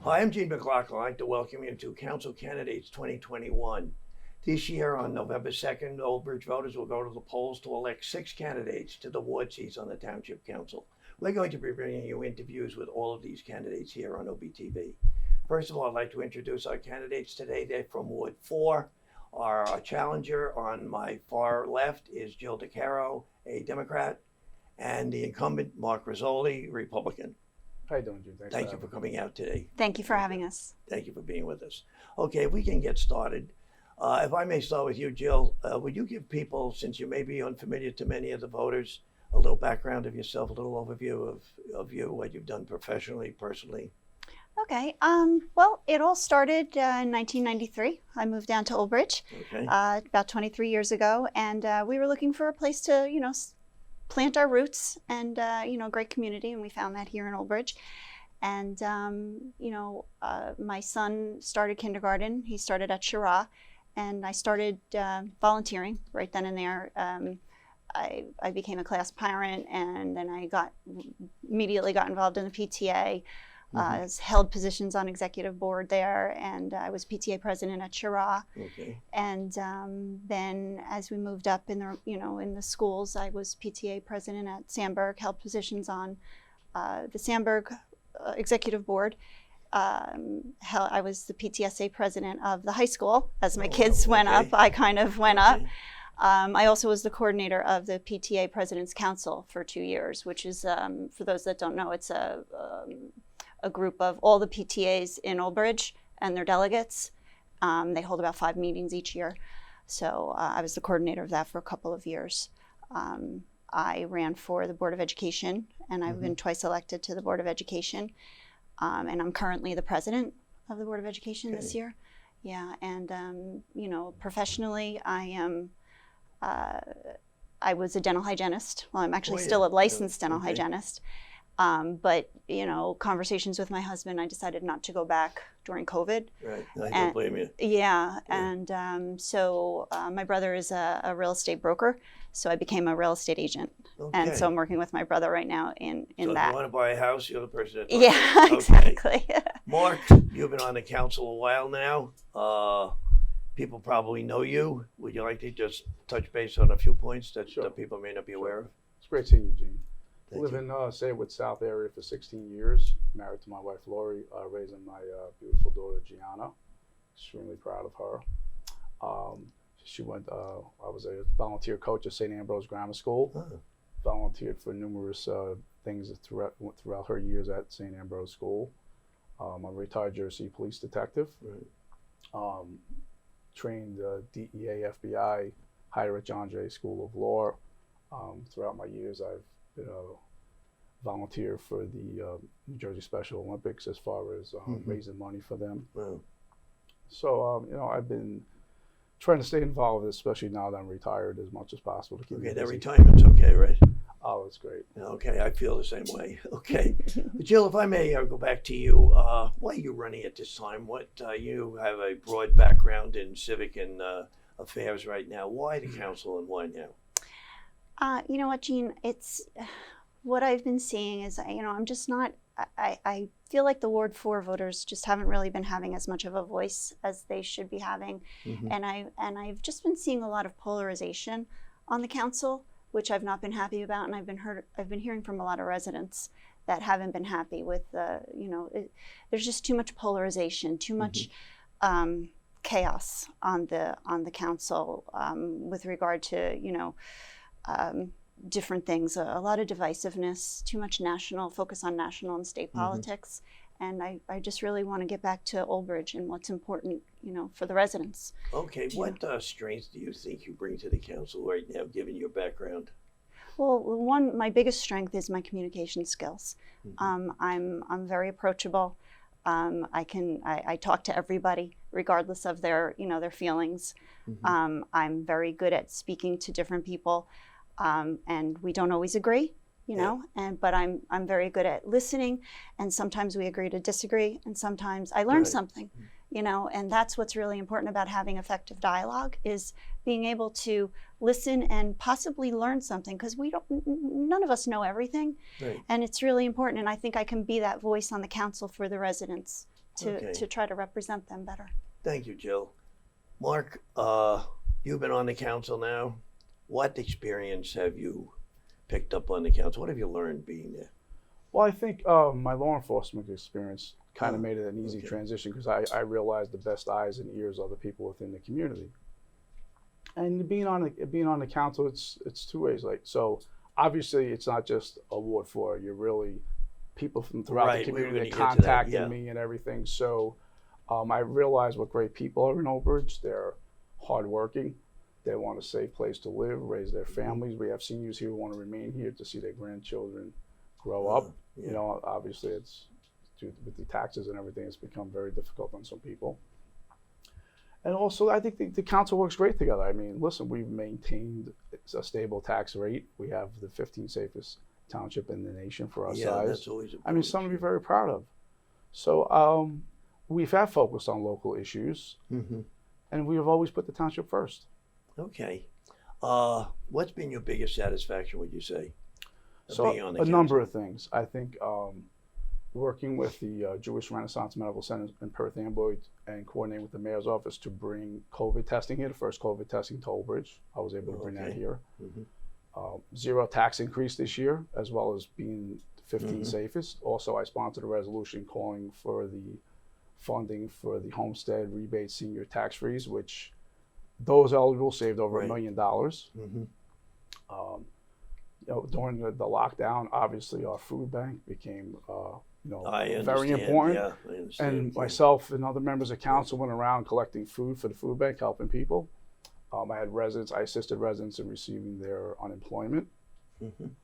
Hi, I'm Gene McLaughlin. I'd like to welcome you to Council Candidates 2021. This year, on November 2nd, Old Bridge voters will go to the polls to elect 6 candidates to the ward seats on the Township Council. We're going to be bringing you interviews with all of these candidates here on OBTV. First of all, I'd like to introduce our candidates today. They're from Ward 4. Our challenger on my far left is Jill DeCaro, a Democrat, and the incumbent, Mark Razzoli, Republican. How you doing, Jim? Thank you for coming out today. Thank you for having us. Thank you for being with us. Okay, we can get started. If I may start with you, Jill, would you give people, since you may be unfamiliar to many of the voters, a little background of yourself, a little overview of you, what you've done professionally, personally? Okay. Well, it all started in 1993. I moved down to Old Bridge about 23 years ago, and we were looking for a place to, plant our roots and, great community, and we found that here in Old Bridge. And, my son started kindergarten. He started at Shira, and I started volunteering right then and there. I became a class parent, and then I immediately got involved in the PTA. Held positions on executive board there, and I was PTA president at Shira. Okay. And then as we moved up in the schools, I was PTA president at Sandburg. Held positions on the Sandburg executive board. I was the PTSA president of the high school. As my kids went up, I kind of went up. I also was the coordinator of the PTA President's Council for 2 years, which is, for those that don't know, it's a group of all the PTAs in Old Bridge and their delegates. They hold about 5 meetings each year. So I was the coordinator of that for a couple of years. I ran for the Board of Education, and I've been twice elected to the Board of Education. And I'm currently the president of the Board of Education this year. Yeah, and professionally, I was a dental hygienist. Well, I'm actually still a licensed dental hygienist. But, conversations with my husband, I decided not to go back during COVID. Right, I don't blame you. Yeah, and so my brother is a real estate broker, so I became a real estate agent. Okay. And so I'm working with my brother right now in So that. if you want to buy a house, you're the person that Yeah, exactly. Mark, you've been on the council a while now. People probably know you. Would you like to just touch base on a few points that people may not be aware of? It's great seeing you, Gene. I Thank live you. in Saywood South area for 16 years, married to my wife Lori, raising my beautiful daughter Gianna. Extremely proud of her. She went, I was a volunteer coach at St. Ambrose Grammar School. Volunteered for numerous things throughout her years at St. Ambrose School. I'm a retired Jersey police detective. Right. Trained DEA, FBI, higher at John Jay School of Law. Throughout my years, I've been a volunteer for the New Jersey Special Olympics as far as raising money for them. Wow. So, I've been trying to stay involved, especially now that I'm retired, as much as possible to keep me Okay, that busy. retirement's okay, right? Oh, it's great. Okay, I feel the same way. Okay. Jill, if I may go back to you, why are you running at this time? You have a broad background in civic and affairs right now. Why the council and why now? You know what, Gene? It's what I've been seeing is, I'm just not. I feel like the Ward 4 voters just haven't really been having as much of a voice as they should be having, and I've just been seeing a lot of polarization on the council, which I've not been happy about, and I've been hearing from a lot of residents that haven't been happy with there's just too much polarization, too much chaos on the council with regard to different things, a lot of divisiveness, too much focus on national and state politics. And I just really want to get back to Old Bridge and what's important, for the residents. Okay, what strengths do you think you bring to the council right now, given your background? Well, my biggest strength is my communication skills. I'm very approachable. I talk to everybody, regardless of their feelings. I'm very good at speaking to different people. And we don't always agree, but I'm very good at listening, and sometimes we agree to disagree, and sometimes I learn something, and that's what's really important about having effective dialogue, is being able to listen and possibly learn something, because none of us know everything, and it's really important, and I think I can be that voice on the council for the residents to try to represent them better. Thank you, Jill. Mark, you've been on the council now. What experience have you picked up on the council? What have you learned being there? Well, I think my law enforcement experience kind of made it an easy transition because I realized the best eyes and ears are the people within the community. And being on the council, it's two ways. Like, so obviously it's not just a Ward 4. You're really people from throughout the community that contacted me and everything. So I realized what great people are in Old Bridge. They're hardworking. They want a safe place to live, raise their families. We have seniors here who want to remain here to see their grandchildren grow up. You know, obviously it's with the taxes and everything, it's become very difficult on some people. And also, I think the council works great together. I mean, listen, we've maintained a stable tax rate. We have the 15th safest township in the nation for our size. That's always I mean, something to be very proud of. So we've had focused on local issues, and we have always put the township first. Okay. What's been your biggest satisfaction, would you say? So a number of things. I think working with the Jewish Renaissance Medical Center in Perth Amboy and coordinating with the mayor's office to bring COVID testing here, the first COVID testing to Old Bridge. I was able to bring that here. Zero tax increase this year, as well as being 15 safest. Also, I sponsored a resolution calling for the funding for the homestead rebate senior tax freeze, which those eligible saved over $1 million. You know, during the lockdown, obviously our food bank became very important. Yeah, I understand. And myself and other members of council went around collecting food for the food bank, helping people. I assisted residents in receiving their unemployment. You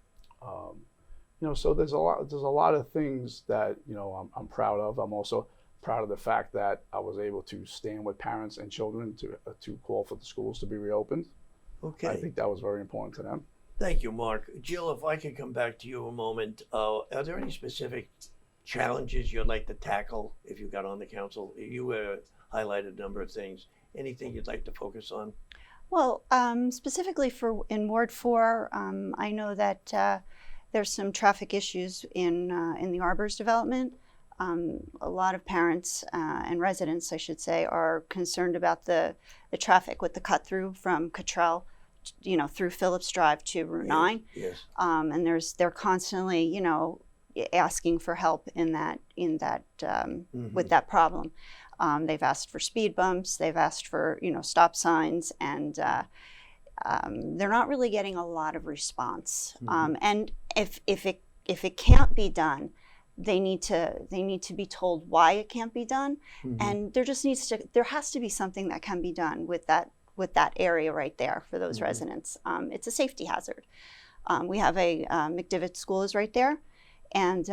know, so there's a lot of things that, you know, I'm proud of. I'm also proud of the fact that I was able to stand with parents and children to call for the schools to be reopened. Okay. I think that was very important to them. Thank you, Mark. Jill, if I could come back to you a moment, are there any specific challenges you'd like to tackle if you got on the council? You highlighted a number of things. Anything you'd like to focus on? Well, specifically in Ward 4, I know that there's some traffic issues in the Arbors development. A lot of parents and residents, I should say, are concerned about the traffic with the cut through from Cottrell, you know, through Phillips Drive to Route 9. Yes. And they're constantly, you know, asking for help in that with that problem. They've asked for speed bumps. They've asked for, you know, stop signs, and they're not really getting a lot of response. And if it can't be done, they need to be told why it can't be done, and there has to be something that can be done with that area right there for those residents. It's a safety hazard. We have a McDivitt school is right there, and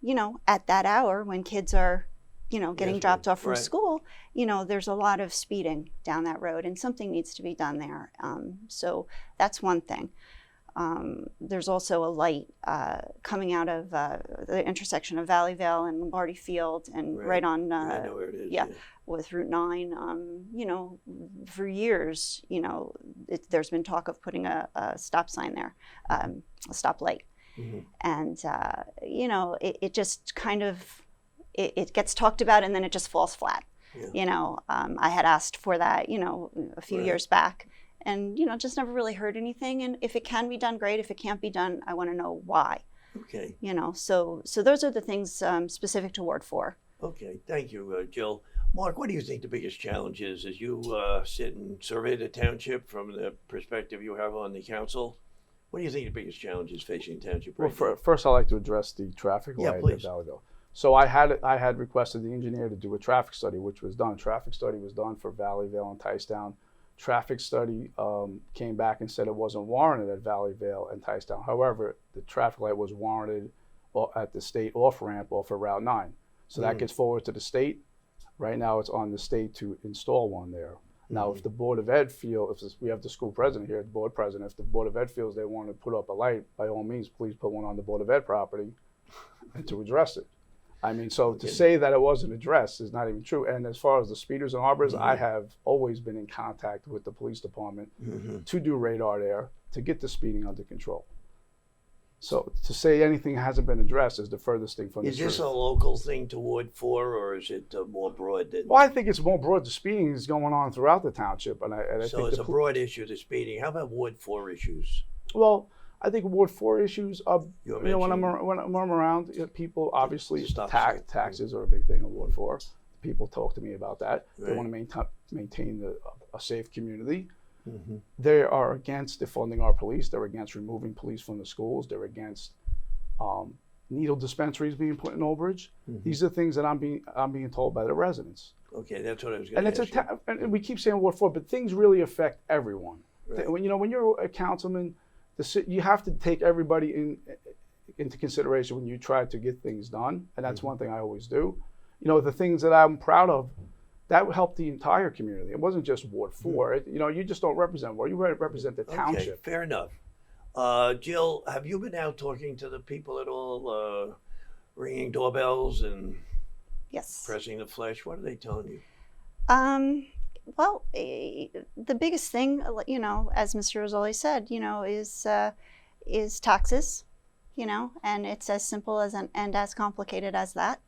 you know, at that hour when kids are, you know, getting dropped off from school, you know, there's a lot of speeding down that road, and something needs to be done there. So that's one thing. There's also a light coming out of the intersection of Valleyvale and Lombardi Field, and right on I know where it is, with Route 9. You know, for years, you know, there's been talk of putting a stop sign there, a stop light, and you know, it just kind of it gets talked about and then it just falls flat. You know, I had asked for that, you know, a few years back. And, you know, just never really heard anything. And if it can be done, great. If it can't be done, I want to know why. Okay. You know, so those are the things specific to Ward 4. Okay. Thank you, Jill. Mark, what do you think the biggest challenge is as you sit and survey the township from the perspective you have on the council? What do you think the biggest challenge is facing the township? Well, first I'd like to address the traffic light at Valleyville. So I had requested the engineer to do a traffic study, which was done. Traffic study was done for Valleyville and Ticetown. Traffic study came back and said it wasn't warranted at Valleyvale and Ticetown. However, the traffic light was warranted at the state off-ramp off of Route 9. So that gets forwarded to the state. Right now it's on the state to install one there. Now, if the Board of Ed we have the school president here, the board president, if the Board of Ed feels they want to put up a light, by all means, please put one on the Board of Ed property and to address it. I mean, so to say that it wasn't addressed is not even true. And as far as the speeders and arbors, I have always been in contact with the police department to do radar there to get the speeding under control. So to say anything hasn't been addressed is the furthest thing from the Is truth. this a local thing to Ward 4, or is it more broad than? Well, I think it's more broad. The speeding is going on throughout the township, and I So think it's a broad issue, the speeding. How about Ward 4 issues? well, I think Ward 4 issues are, You're when I'm mentioning- around, people obviously Stop sign. taxes are a big thing in Ward 4. People talk to me about that. They Right. want to maintain a safe community. Mm-hmm. They are against defunding our police. They're against removing police from the schools. They're against needle dispensaries being put in Old Bridge. Mhm. These are things that I'm being told by the residents. Okay, that's what I was And going to it's ask you. and we keep saying Ward 4, but things really affect everyone. Right. When you're a councilman, you have to take everybody into consideration when you try to get things done, and that's one thing I always do. The things that I'm proud of, that helped the entire community. It wasn't just Ward 4. You just don't represent Ward. You represent the township. Okay, fair enough. Jill, have you been out talking to the people at all, ringing doorbells and Yes. pressing the flesh? What are they telling you? Well, the biggest thing, as Mr. Razzoli said, is taxes, and it's as simple as and as complicated as that.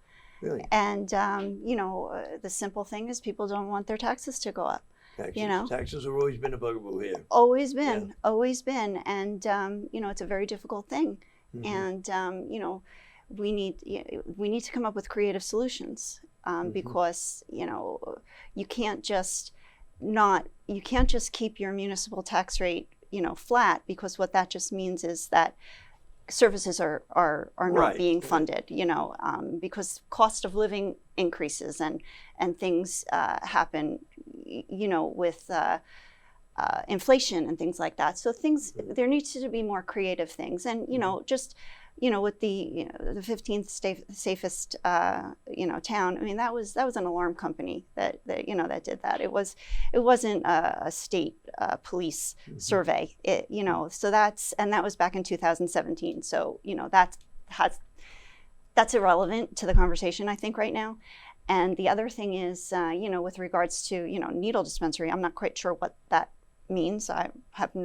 Really? And the simple thing is people don't want their taxes to go up. Taxes, taxes have always been a bugaboo here. Always been, and it's a very difficult thing, Mhm. and we need to come up with creative solutions because you can't just keep your municipal tax rate flat, because what that just means is that services are not Right. being funded, because cost of living increases and things happen, with inflation and things like that. So there needs to be more creative things, and just with the 15th safest town. I mean, that was an alarm company that did that. It wasn't a state police survey. So that was back in 2017. So that's irrelevant to the conversation, I think, right now. And the other thing is, with regards to needle dispensary, I'm not quite sure what that means. I have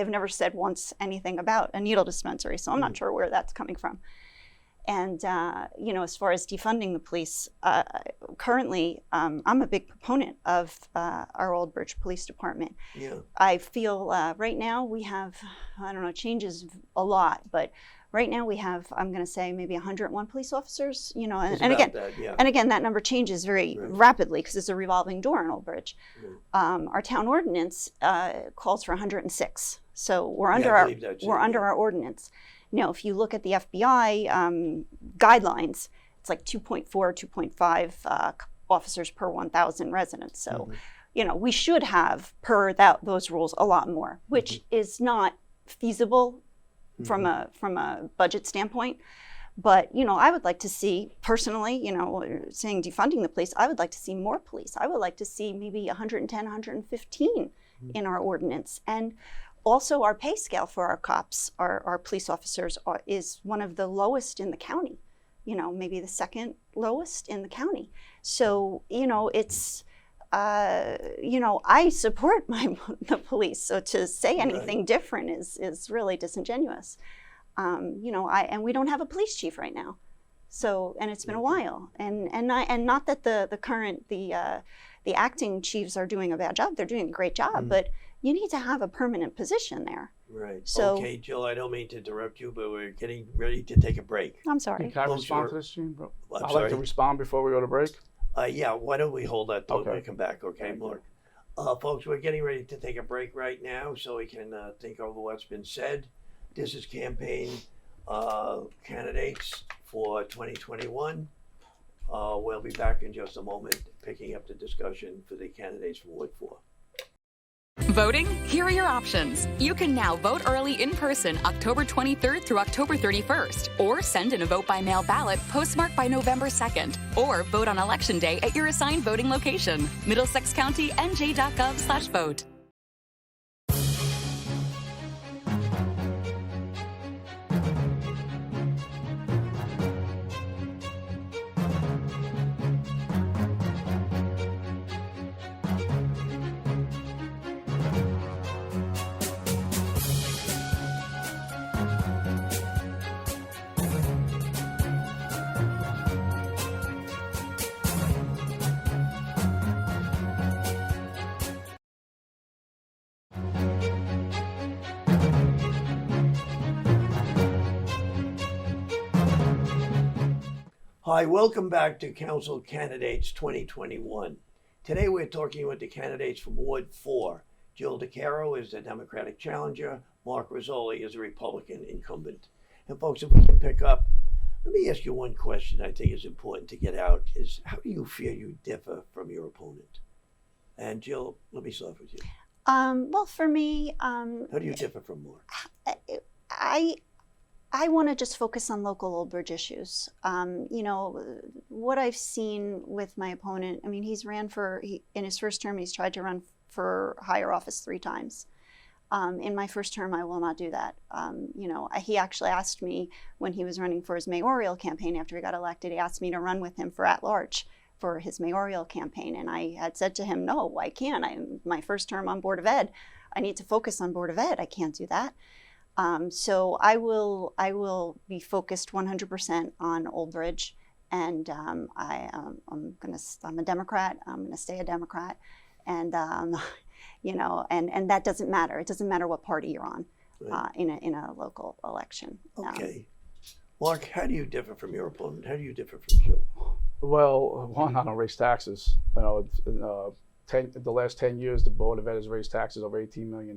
never said once anything about a needle dispensary, so I'm not sure where that's coming from. And as far as defunding the police, currently, I'm a big proponent of our Old Bridge Police Department. Yeah. I feel right now we have, changes a lot, but right now we have, I'm going to say maybe 101 police officers. It's and about again, that, yeah. and again, that number changes very Right. rapidly because it's a revolving door in Old Bridge. Right. Our town ordinance calls for 106, so we're under I believe that's it, yeah. our ordinance. Now, if you look at the FBI guidelines, it's like 2.4, 2.5 officers per 1,000 residents. So, we should have per those rules a lot more, which is not feasible from a budget standpoint. But I would like to see, personally, saying defunding the police, I would like to see more police. I would like to see maybe 110, 115 in our ordinance. And also our pay scale for our cops, our police officers is one of the lowest in the county, maybe the second lowest in the county. So, it's, I support the police. So to say anything different is really disingenuous. And we don't have a police chief right now. So, and it's been a while. And not that the acting chiefs are doing a bad job. They're doing a great job, but you need to have a permanent position there. Right. So, okay, Jill, I don't mean to interrupt you, but we're getting ready to take a break. I'm sorry. Can I Folks respond are- to this, Gene? Bro? I'm I'd sorry? like to respond before we go to break. Yeah, why don't we hold that till Okay. we come back, okay, Thank you. Mark? Folks, we're getting ready to take a break right now so we can think over what's been said. This is campaign candidates for 2021. We'll be back in just a moment, picking up the discussion for the candidates for Ward 4. Voting? Here are your options. You can now vote early in person October 23rd through October 31st, or send in a vote by mail ballot postmarked by November 2nd, or vote on Election Day at your assigned voting location. Middlesex County, NJ.gov/vote. Hi, welcome back to Council Candidates 2021. Today we're talking with the candidates from Ward 4. Jill DeCaro is the Democratic challenger. Mark Razzoli is a Republican incumbent. And folks, if we can pick up, let me ask you one question I think is important to get out is how do you feel you differ from your opponent? And Jill, let me start with you. Well, for me, How do you differ from Mark? I want to just focus on local Old Bridge issues. You know, what I've seen with my opponent, I mean, in his first term, he's tried to run for higher office 3 times. In my first term, I will not do that. You know, he actually asked me when he was running for his mayoral campaign after he got elected, he asked me to run with him for at-large for his mayoral campain. And I had said to him, no, I can't. My first term on Board of Ed, I need to focus on Board of Ed. I can't do that. So I will be focused 100% on Old Bridge, and I'm a Democrat. I'm gonna stay a Democrat, and you know, and that doesn't matter. It doesn't matter what party you're on in a local election. Okay, Mark, how do you differ from your opponent? How do you differ from Jill? Well, one, I don't raise taxes. You know, the last 10 years, the Board of Ed has raised taxes over $18 million.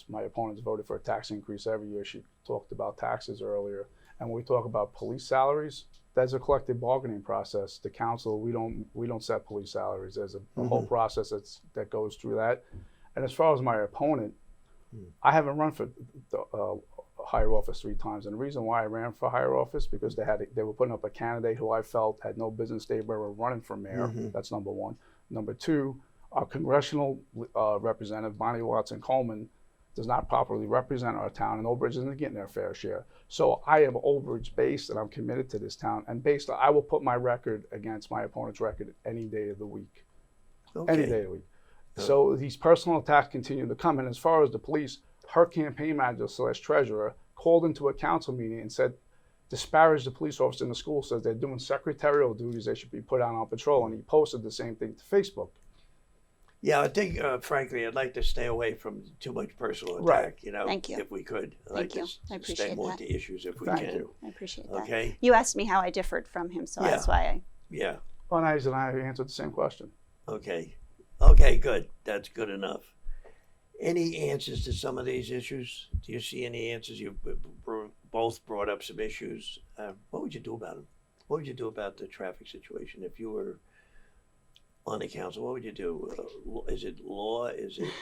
My opponents voted for a tax increase every year. She talked about taxes earlier. And when we talk about police salaries, that's a collective bargaining process. The council, we don't set police salaries. There's a whole process that goes through that. And as far as my opponent, I haven't run for the higher office 3 times. And the reason why I ran for higher office, because they were putting up a candidate who I felt had no business they were running for mayor. That's number 1. Number 2, our congressional representative, Bonnie Watson-Coleman, does not properly represent our town, and Old Bridge isn't getting their fair share. So I am Old Bridge based, and I'm committed to this town. And I will put my record against my opponent's record any day of the week. Okay. Any day of the week. So these personal attacks continue to come. And as far as the police, her campaign manager / treasurer called into a council meeting and said, disparaged the police officer in the school, says they're doing secretarial duties, they should be put out on patrol. And he posted the same thing to Facebook. Yeah, I think, frankly, I'd like to stay away from too much personal attack, Right. you know, Thank you. if we could. I'd Thank like you. to I stay appreciate more that. to issues if we Thank can. you. I appreciate that. Okay. You asked me how I differed from him, so that's why Yeah. Well, and I answered the same question. Okay. Okay, good. That's good enough. Any answers to some of these issues? Do you see any answers? You've both brought up some issues. What would you do about them? What would you do about the traffic situation if you were on the council? What would you do? Is it law? Is it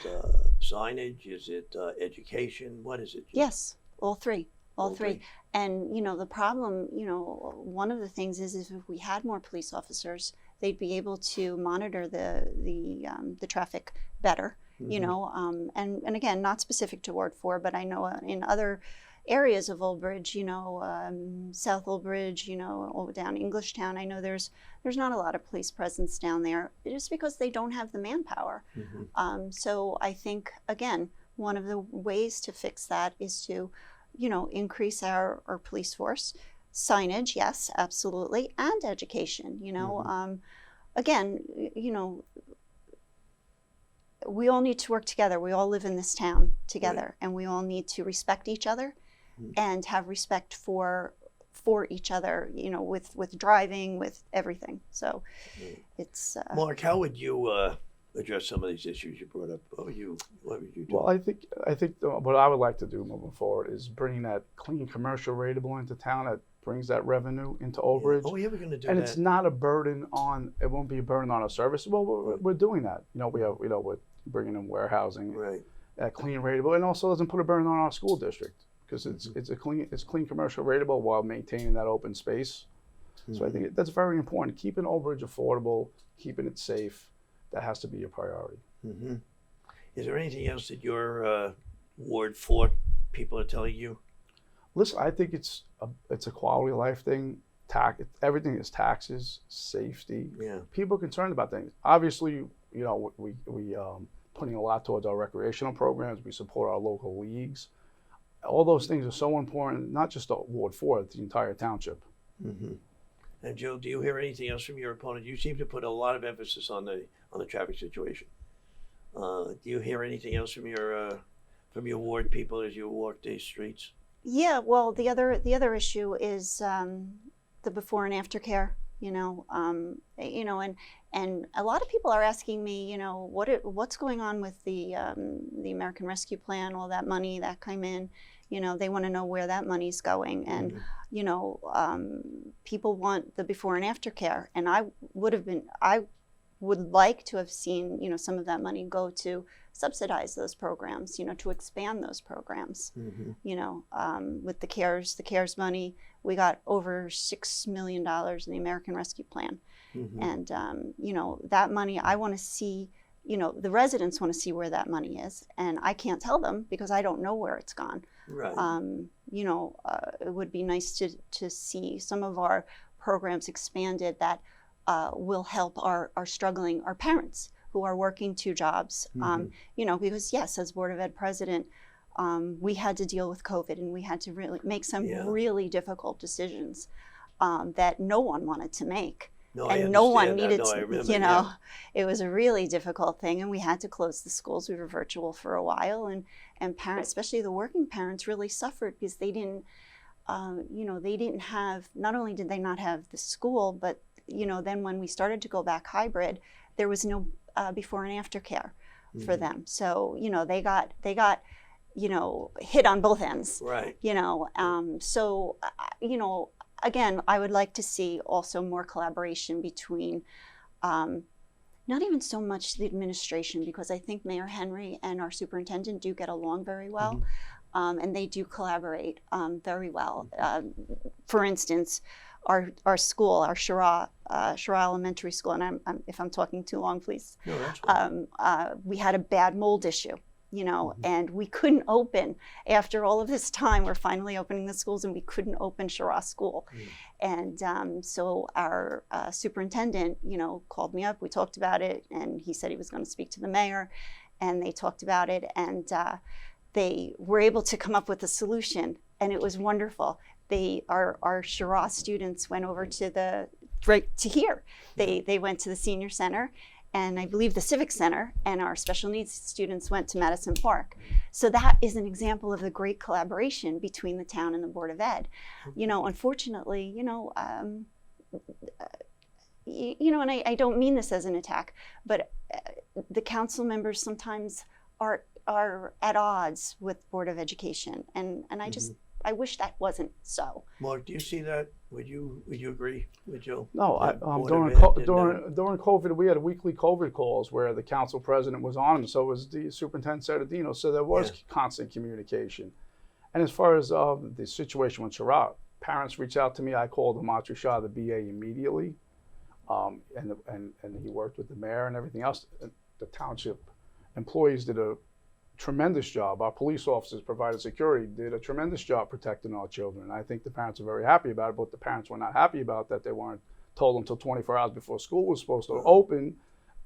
signage? Is it education? What is it? Yes, all 3. All 3. 3. And, you know, the problem, you know, one of the things is if we had more police officers, they'd be able to monitor the traffic better, you know, and again, not specific to Ward 4, but I know in other areas of Old Bridge, you know, South Old Bridge, you know, down Englishtown, I know there's not a lot of police presence down there just because they don't have the manpower. So I think, again, one of the ways to fix that is to, you know, increase our police force. Signage, yes, absolutely, and education, you know. Again, you know, we all need to work together. We all live in this town together, and we all need to respect each other and have respect for each other, you know, with driving, with everything. So it's... Mark, how would you address some of these issues you brought up? What would you do? Well, I think what I would like to do moving forward is bring that clean commercial rateable into town that brings that revenue into Old Bridge. Oh, yeah, we're going to do and that. it's not a burden on. It won't be a burden on our service. Well, we're doing that. You know, we're bringing in warehousing, Right. Clean rateable, and also doesn't put a burden on our school district because it's clean commercial rateable while maintaining that open space. So I think that's very important. Keeping Old Bridge affordable, keeping it safe, that has to be a priority. Is there anything else that your Ward 4 people are telling you? Listen, I think it's a quality of life thing. Everything is taxes, safety. Yeah. People are concerned about things. Obviously, you know, we putting a lot towards our recreational programs. We support our local leagues. All those things are so important, not just Ward 4, the entire township. And Joe, do you hear anything else from your opponent? You seem to put a lot of emphasis on the traffic situation. Do you hear anything else from your ward people as you walk these streets? Yeah, well, the other issue is the before and after care. you know, and a lot of people are asking me, you know, what's going on with the American Rescue Plan, all that money that came in, you know, they want to know where that money's going, and you know, people want the before and after care, and I would like to have seen, you know, some of that money go to subsidize those programs, you know, to expand those programs. You know, with the CARES money, we got over $6 million in the American Rescue Plan. And, you know, that money, I want to see, you know, the residents want to see where that money is. And I can't tell them because I don't know where it's gone. Right. You know, it would be nice to see some of our programs expanded that will help our parents who are working 2 jobs. You know, because yes, as Board of Ed president, we had to deal with COVID, and we had to really make some really difficult decisions that no one wanted to make. And no one needed to, you know, it was a really difficult thing, and we had to close the schools. We were virtual for a while, and parents, especially the working parents, really suffered because they didn't, you know, they didn't have, not only did they not have the school, but, you know, then when we started to go back hybrid, there was no before and after care for them. So, you know, they got, you know, hit on both ends. Right. You know, so, you know, again, I would like to see also more collaboration between, not even so much the administration, because I think Mayor Henry and our superintendent do get along very well, and they do collaborate very well. For instance, our school, our Shira Elementary School, and if I'm talking too long, please. No, that's fine. We had a bad mold issue, you know, and we couldn't open. After all of this time, we're finally opening the schools, and we couldn't open Shira School. And so our superintendent, you know, called me up, we talked about it, and he said he was going to speak to the mayor, and they talked about it, and they were able to come up with a solution, and it was wonderful. Our Shira students went over to here. They went to the senior center, and I believe the civic center, and our special needs students went to Madison Park. So that is an example of the great collaboration between the town and the Board of Ed. You know, unfortunately, you know, and I don't mean this as an attack, but the council members sometimes are at odds with Board of Education, and I just, I wish that wasn't so. Mark, do you see that? Would you agree with Joe? No, during COVID, we had weekly COVID calls where the council president was on, and so was the superintendent Cerdino. So there was constant communication. And as far as the situation with Shira, parents reached out to me. I called Amatri Shah, the BA, immediately, and he worked with the mayor and everything else. The township employees did a tremendous job. Our police officers provided security, did a tremendous job protecting our children. I think the parents are very happy about it, but the parents were not happy about that. They weren't told until 24 hours before school was supposed to open,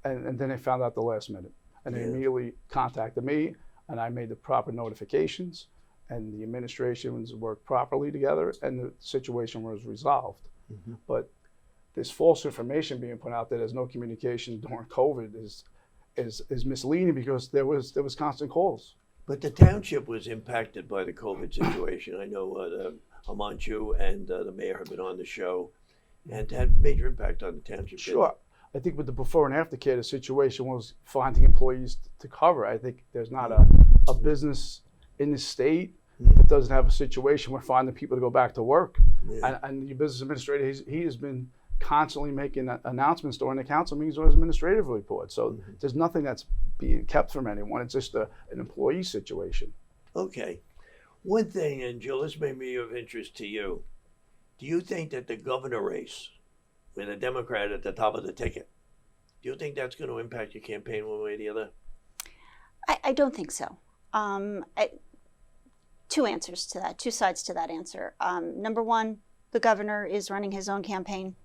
and then they found out the last minute. And they immediately contacted me, and I made the proper notifications, and the administrations worked properly together, and the situation was resolved. But this false information being put out there, there's no communication during COVID, is misleading, because there was constant calls. But the township was impacted by the COVID situation. I know Amanchu and the mayor have been on the show, and had major impact on the township. Sure. I think with the before and after care, the situation was finding employees to cover. I think there's not a business in the state that doesn't have a situation where finding people to go back to work. And the business administrator, he has been constantly making announcements during the council meetings or his administrative report. So there's nothing that's being kept from anyone. It's just an employee situation. Okay. One thing, and Jill, this may be of interest to you. Do you think that the governor race, with a Democrat at the top of the ticket, do you think that's going to impact your campaign one way or the other? I don't think so. Two answers to that, two sides to that answer. Number one, the governor is running his own campaign.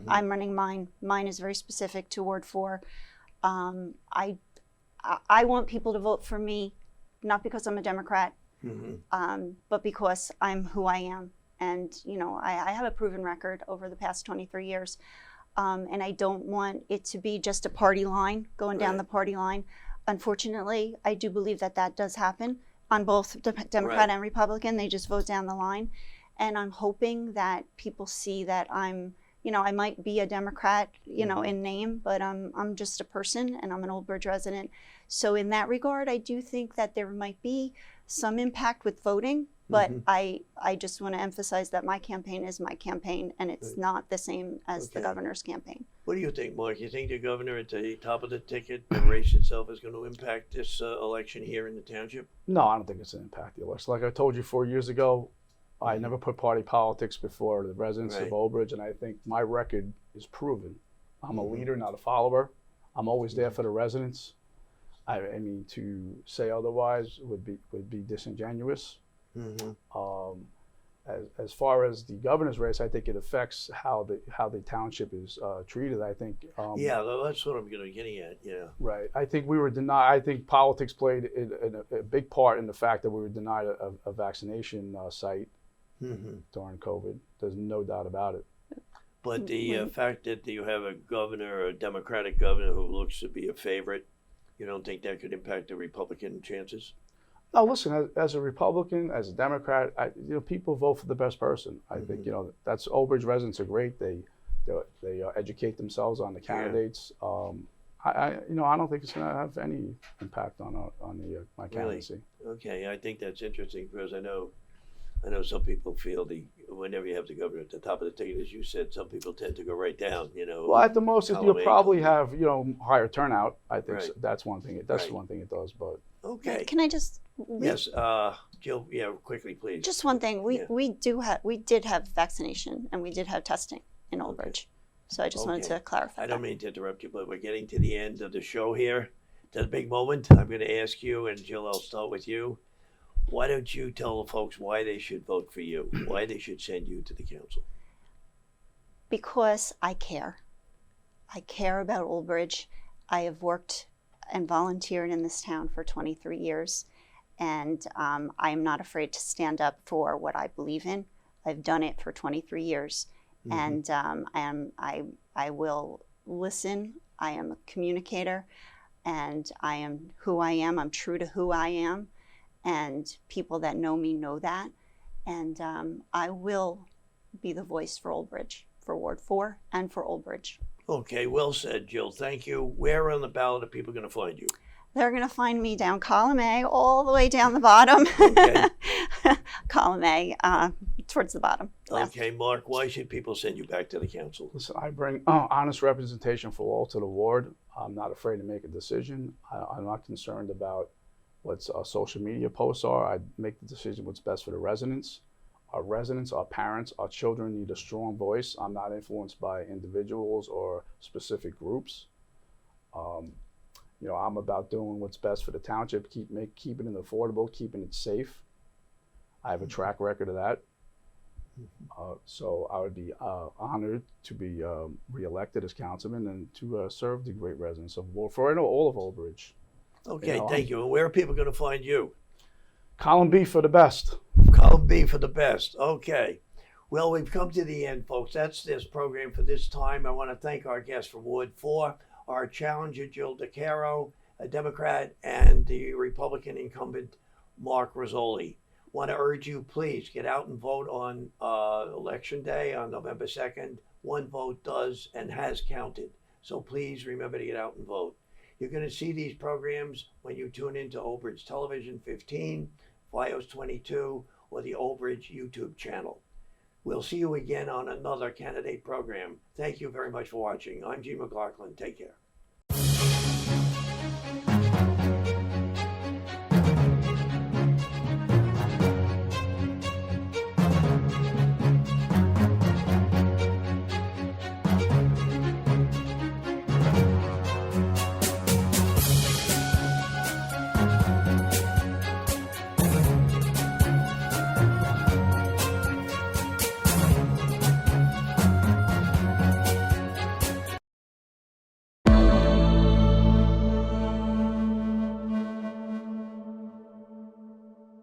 I'm running mine. Mine is very specific to Ward 4. I want people to vote for me, not because I'm a Democrat, but because I'm who I am. And, you know, I have a proven record over the past 23 years. And I don't want it to be just a party line, going down the party line. Unfortunately, I do believe that does happen on both Democrat and Republican. They just vote down the line. And I'm hoping that people see that I'm you know, I might be a Democrat, you know, in name, but I'm just a person and I'm an Old Bridge resident. So in that regard, I do think that there might be some impact with voting, but I just want to emphasize that my campaign is my campaign and it's not the same as the governor's campaign. What do you think, Mark? You think the governor at the top of the ticket, the race itself, is going to impact this election here in the township? No, I don't think it's going to impact the election. Like I told you 4 years ago, I never put party politics before the residents of Old Bridge, and I think my record is proven. I'm a leader, not a follower. I'm always there for the residents. I mean, to say otherwise would be disingenuous. As far as the governor's race, I think it affects how the township is treated. I think. Yeah, that's what I'm going to be getting at. Yeah. Right. I think we were denied. I think politics played a big part in the fact that we were denied a vaccination site during COVID. There's no doubt about it. But the fact that you have a governor, a Democratic governor, who looks to be a favorite, you don't think that could impact the Republican chances? No, listen. As a Republican, as a Democrat, people vote for the best person. I think that's Old Bridge residents are great. They educate themselves on the candidates. I don't think it's going to have any impact on my candidacy. Really? Okay, I think that's interesting because I know some people feel whenever you have the governor at the top of the ticket, as you said, some people tend to go right down. Well, at the most, you'll probably have higher turnout. I think that's one thing. That's one thing it does. But okay, can I just? Yes, Jill. Yeah, quickly, please. Just one thing. We did have vaccination and we did have testing in Old Bridge. So I just wanted to clarify. I don't mean to interrupt you, but we're getting to the end of the show here. To the big moment. I'm going to ask you, and Jill, I'll start with you. Why don't you tell the folks why they should vote for you? Why they should send you to the council? Because I care. I care about Old Bridge. I have worked and volunteered in this town for 23 years. And I am not afraid to stand up for what I believe in. I've done it for 23 years. And I will listen. I am a communicator. And I am who I am. I'm true to who I am. And people that know me know that. And I will be the voice for Old Bridge, for Ward 4 and for Old Bridge. Okay, well said, Jill. Thank you. Where on the ballot are people going to find you? They're going to find me down Column A, all the way down the bottom. Okay. Column A, towards the bottom. Left. Okay, Mark, why should people send you back to the council? Listen, I bring honest representation for all to the ward. I'm not afraid to make a decision. I'm not concerned about what social media posts are. I make the decision what's best for the residents. Our residents, our parents, our children need a strong voice. I'm not influenced by individuals or specific groups. I'm about doing what's best for the township, keeping it affordable, keeping it safe. I have a track record of that. So I would be honored to be reelected as councilman and to serve the great residents of all of Old Bridge. Okay, thank you. And where are people going to find you? Column B for the best. Column B for the best. Okay. Well, we've come to the end, folks. That's this program for this time. I want to thank our guests from Ward 4, our challenger, Jill DeCaro, a Democrat, and the Republican incumbent, Mark Razzoli. Want to urge you, please get out and vote on Election Day on November 2nd. One vote does and has counted. So please remember to get out and vote. You're going to see these programs when you tune into Old Bridge Television 15, FiOS 22, or the Old Bridge YouTube channel. We'll see you again on another candidate program. Thank you very much for watching. I'm G. McLaughlin. Take care.